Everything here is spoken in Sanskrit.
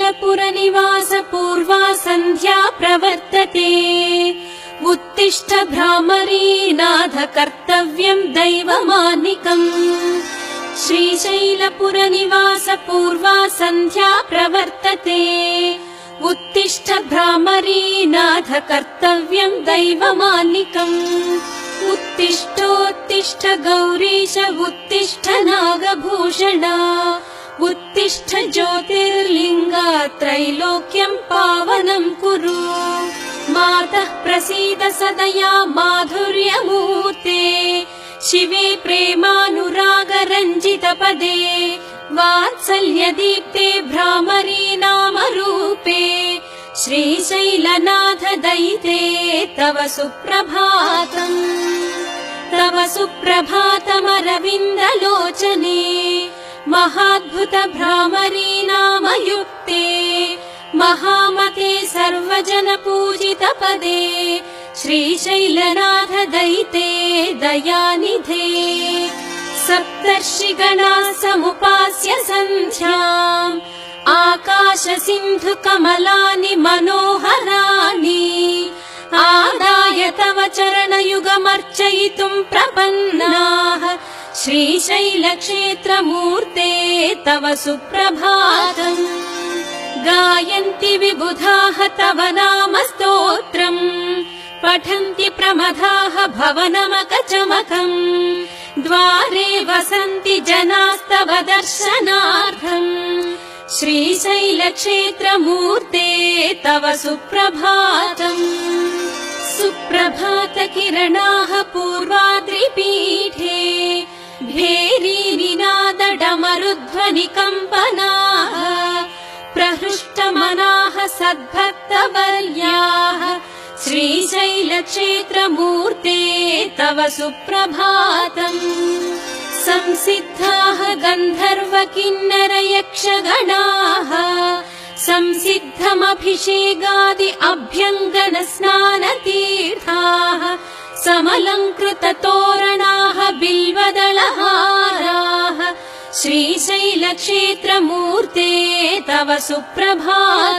श्रीशैलपुरनिवास पूर्वा सन्ध्या प्रवर्तते। उत्तिष्ठ भ्रामरीनाथ कर्तव्यं दैवमानिकम्। श्रीशैलपुरनिवास पूर्वा सन्ध्या प्रवर्तते। उत्तिष्ठ भ्रामरीनाथ कर्तव्यं दैवमानिकम्। उत्तिष्ठोत्तिष्ठ गौरीश उत्तिष्ठ नागभूषण। उत्तिष्ठ ज्योतिर्लिङ्गा त्रैलोक्यं पावनं कुरु। मातः प्रसीद सदया माधुर्यमूर्ते। शिवे प्रेमानुरागरञ्जितपदे। वात्सल्यदीप्ते भ्रामरी नामरूपे। श्रीशैलनाथ दयिते तव सुप्रभातम्। तव सुप्रभातमरविन्दलोचने। महाद्भुत भ्रामरी नामयुक्ते। महामते सर्वजन पूजित पदे। श्रीशैलनाथ दयिते दयानिधे। सप्तर्षिगणाः समुपास्य सन्ध्याम्। आकाश सिन्धु कमलानि मनोहराणि। आदाय तव चरणयुगमर्चयितुम् प्रपन्नाः। श्रीशैलक्षेत्रमूर्ते तव सुप्रभातम्। गायन्ति विबुधाः तव नाम स्तोत्रम्। पठन्ति प्रमदाः भवनमकचमकम्। द्वारे वसन्ति जनास्तव दर्शनार्थम्। श्रीशैलक्षेत्रमूर्ते तव सुप्रभातम्। सुप्रभातकिरणाः पूर्वाद्रिपीठे। भेरीनिनादडमरुध्वनिकम्पनाः। प्रहृष्टमनाः सद्भक्तवर्याः। श्रीशैलक्षेत्रमूर्ते तव सुप्रभातम्। संसिद्धाः गन्धर्व किन्नर यक्षगणाः। संसिद्धमभिषेकादि अभ्यङ्गन स्नानतीर्थाः। समलङ्कृत तोरणाः बिल्वदलहाराः। श्रीशैलक्षेत्रमूर्ते तव सुप्रभातम्।